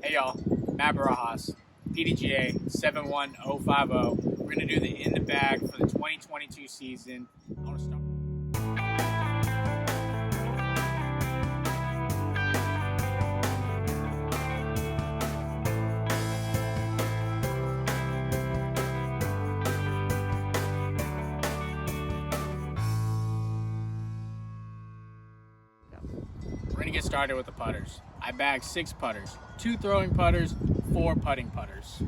Hey y'all, Matt Barajas, PDGA 71050. We're going to do the in the bag for the 2022 season. I want to start. We're going to get started with the putters. I bagged 6 putters, 2 throwing putters, 4 putting putters.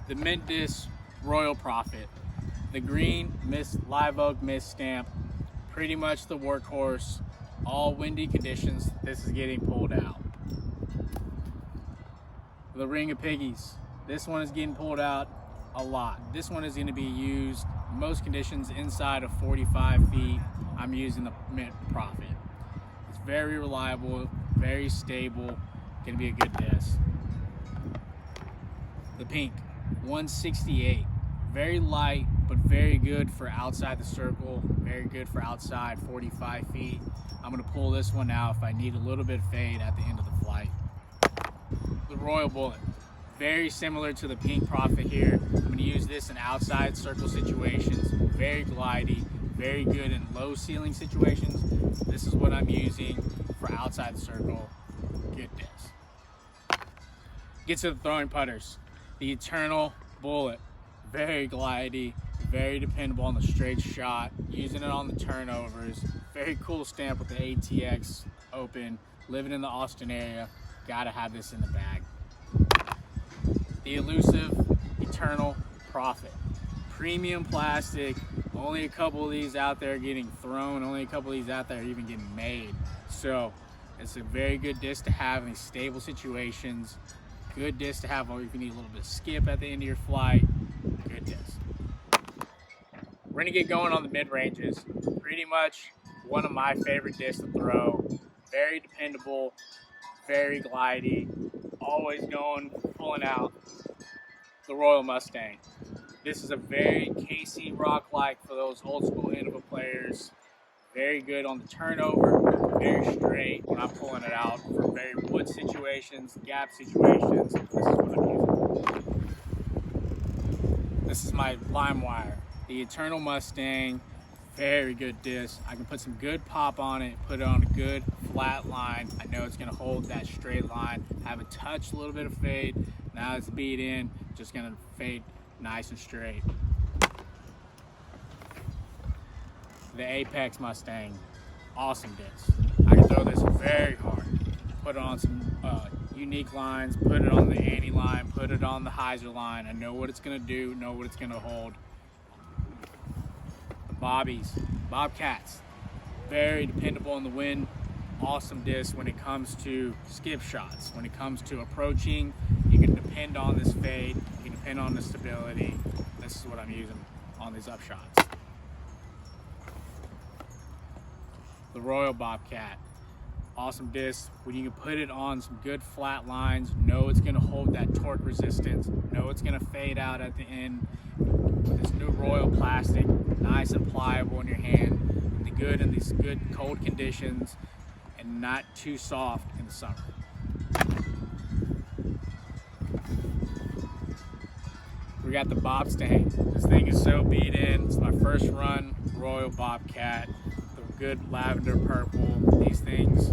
The Mint Discs Royal Prophet, the green live oak mist stamp, pretty much the workhorse. All windy conditions, this is getting pulled out. The Ring of Piggies, this one is getting pulled out a lot. This one is going to be used in most conditions inside of 45 feet. I'm using the Mint Prophet. It's very reliable, very stable, going to be a good disc. The pink, 168, very light, but very good for outside the circle, very good for outside 45 feet. I'm going to pull this one out if I need a little bit of fade at the end of the flight. The Royal Bullet, very similar to the pink Prophet here. I'm going to use this in outside circle situations, very glidey, very good in low ceiling situations. This is what I'm using for outside the circle, good disc. Get to the throwing putters. The Eternal Bullet, very glidey, very dependable on the straight shot, using it on the turnovers. Very cool stamp with the ATX open, living in the Austin area, gotta have this in the bag. The elusive Eternal Prophet, premium plastic, only a couple of these out there getting thrown, only a couple of these out there even getting made. So it's a very good disc to have in these stable situations. Good disc to have, or if you need a little bit of skip at the end of your flight, good disc. We're gonna get going on the mid-ranges. Pretty much one of my favorite discs to throw. Very dependable, very glidey, always going, pulling out. The Royal Mustang. This is a very Casey rock-like for those old school Innova players. Very good on the turnover, very straight when I'm pulling it out for very wood situations, gap situations. This is what I'm using. This is my lime wire, the Eternal Mustang. Very good disc. I can put some good pop on it, put it on a good flat line. I know it's gonna hold that straight line, have a touch, a little bit of fade. Now it's beat in, just gonna fade nice and straight. The Apex Mustang, awesome disc. I can throw this very hard. Put it on some unique lines, put it on the Annie line, put it on the Heiser line. I know what it's gonna do, know what it's gonna hold. The Bobcats, very dependable in the wind. Awesome disc when it comes to skip shots. When it comes to approaching, you can depend on this fade, you can depend on the stability. This is what I'm using on these up shots. The Royal Bobcat, awesome disc when you can put it on some good flat lines, know it's gonna hold that torque resistance, know it's gonna fade out at the end. With this new Royal plastic, nice and pliable in your hand, in these good cold conditions, and not too soft in the summer. We got the Bobstang. This thing is so beat in. It's my first run Royal Bobcat. The good lavender purple. These things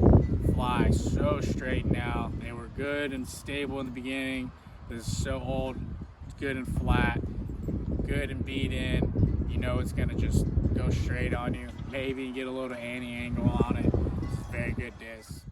fly so straight now. They were good and stable in the beginning. This is so old. It's good and flat, good and beat in. You know it's gonna just go straight on you. Maybe get a little anti-angle on it. It's a very good disc.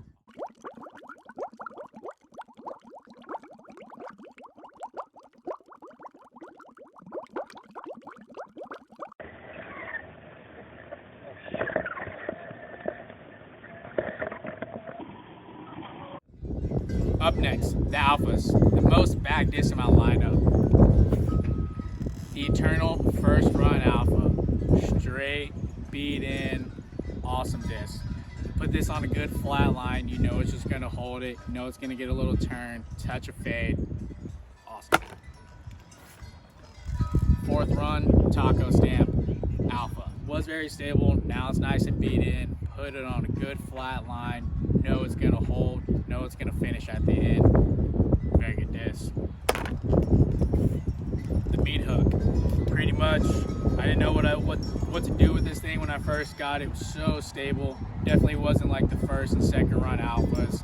Up next, the Alphas, the most bagged disc in my lineup. The Eternal First Run Alpha, straight, beat in, awesome disc. Put this on a good flat line, you know it's just gonna hold it, you know it's gonna get a little turn, touch of fade, awesome. Fourth run, Taco Stamp Alpha. Was very stable, now it's nice and beat in, put it on a good flat line, know it's gonna hold, know it's gonna finish at the end. touch. I didn't know what to do with this thing when I first got it. It was so stable. Definitely wasn't like the first and second run alphas.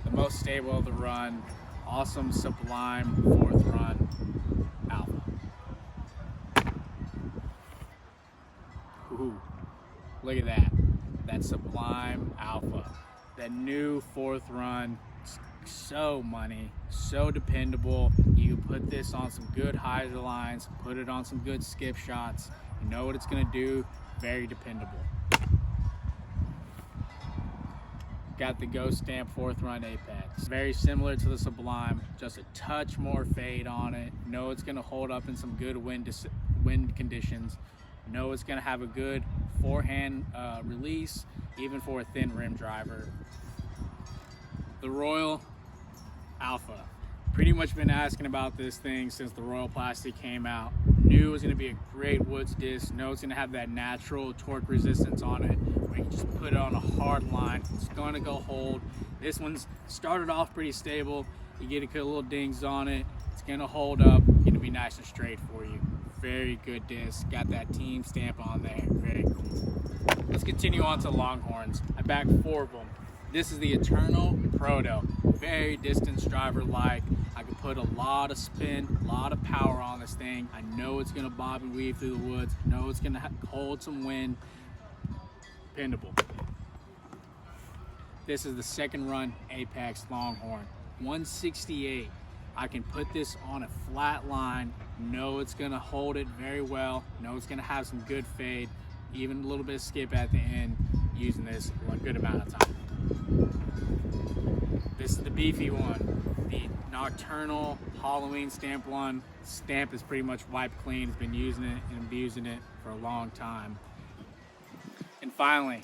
The most stable of the run. Awesome, sublime fourth run alpha. Ooh, look at that. That sublime alpha. That new fourth run. So money, so dependable. You put this on some good hyzer lines, put it on some good skip shots. You know what it's gonna do. Very dependable. Got the Ghost Stamp fourth run Apex. Very similar to the Sublime, just a touch more fade on it. Know it's gonna hold up in some good wind conditions. Know it's gonna have a good forehand release, even for a thin rim driver. The Royal Alpha. Pretty much been asking about this thing since the Royal Plastic came out. Knew it was going to be a great woods disc. Know it's going to have that natural torque resistance on it where you can just put it on a hard line. It's going to go hold. This one's started off pretty stable. You get a couple little dings on it. It's going to hold up. Going to be nice and straight for you. Very good disc. Got that team stamp on there. Very cool. Let's continue on to Longhorns. I backed 4 of them. This is the Eternal Proto. Very distance driver like. I can put a lot of spin, a lot of power on this thing. I know it's gonna bob and weave through the woods. I know it's gonna hold some wind. Dependable. This is the second run Apex Longhorn. 168. I can put this on a flat line. Know it's gonna hold it very well. Know it's gonna have some good fade. Even a little bit of skip at the end using this a good amount of time. This is the beefy one, the Nocturnal Halloween Stamp one. Stamp is pretty much wiped clean. Has been using it and abusing it for a long time. And finally,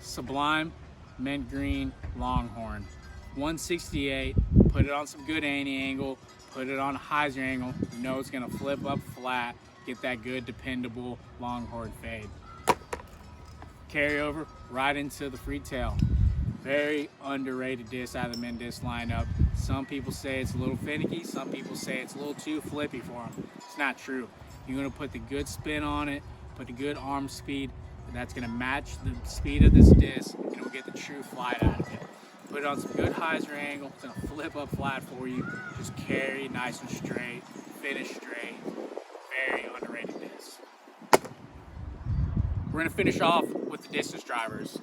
Sublime Mint Green Longhorn. 168, put it on some good anti-angle, put it on a hyzer angle. You know it's gonna flip up flat, get that good dependable Longhorn fade. Carry over right into the Freetail. Very underrated disc out of the Mint Disc lineup. Some people say it's a little finicky. Some people say it's a little too flippy for them. It's not true. You're gonna put the good spin on it, put the good arm speed. That's gonna match the speed of this disc, and it'll get the true flight out of it. Put it on some good hyzer angle. It's gonna flip up flat for you. Just carry nice and straight, finish straight. Very underrated disc. We're gonna finish off with the distance drivers.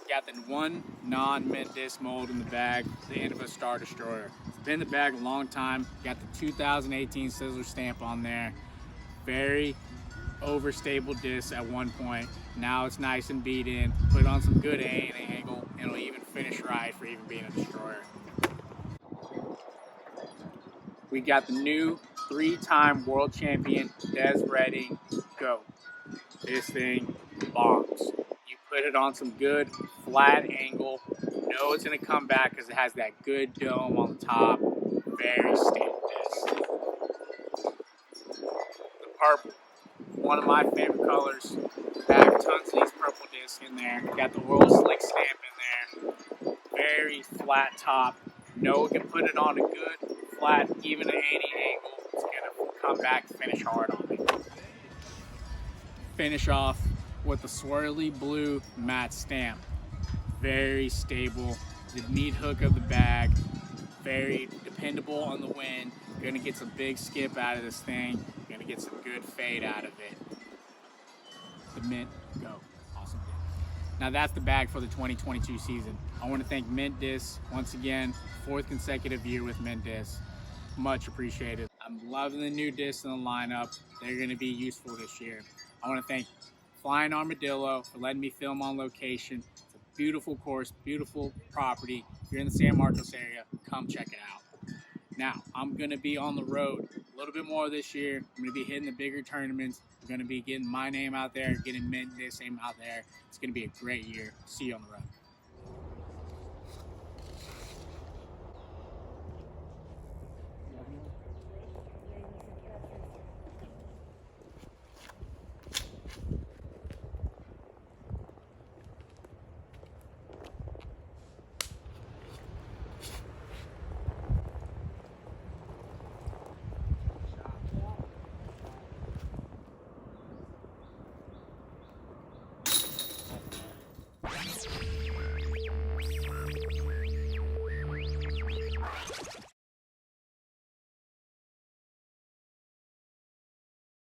Got the one non-mint disc mold in the bag, the end of a Star Destroyer. It's been in the bag a long time. Got the 2018 Sizzler stamp on there. Very overstable disc at one point. Now it's nice and beat in. Put on some good angle, and it'll even finish right for even being a Destroyer. We got the new 3-time world champion Des Redding GOAT. This thing bombs. You put it on some good flat angle. You know it's gonna come back because it has that good dome on the top. Very stable disc. The purple, one of my favorite colors. Have tons of these purple discs in there. Got the World Slick stamp in there. Very flat top. Know it can put it on a good flat, even an anti-angle. It's gonna come back, finish hard on it. Finish off with the swirly blue matte stamp. Very stable. The neat hook of the bag. Very dependable on the wind. You're gonna get some big skip out of this thing. You're gonna get some good fade out of it. The Mint Go. Awesome. Now that's the bag for the 2022 season. I want to thank Mint Discs once again. 4th consecutive year with Mint Discs. Much appreciated. I'm loving the new discs in the lineup. They're going to be useful this year. I want to thank Flying Armadillo for letting me film on location. It's a beautiful course, beautiful property. If you're in the San Marcos area, come check it out. Now, I'm going to be on the road a little bit more this year. I'm going to be hitting the bigger tournaments. I'm going to be getting my name out there, getting Mint Discs name out there. It's going to be a great year. See you on the road.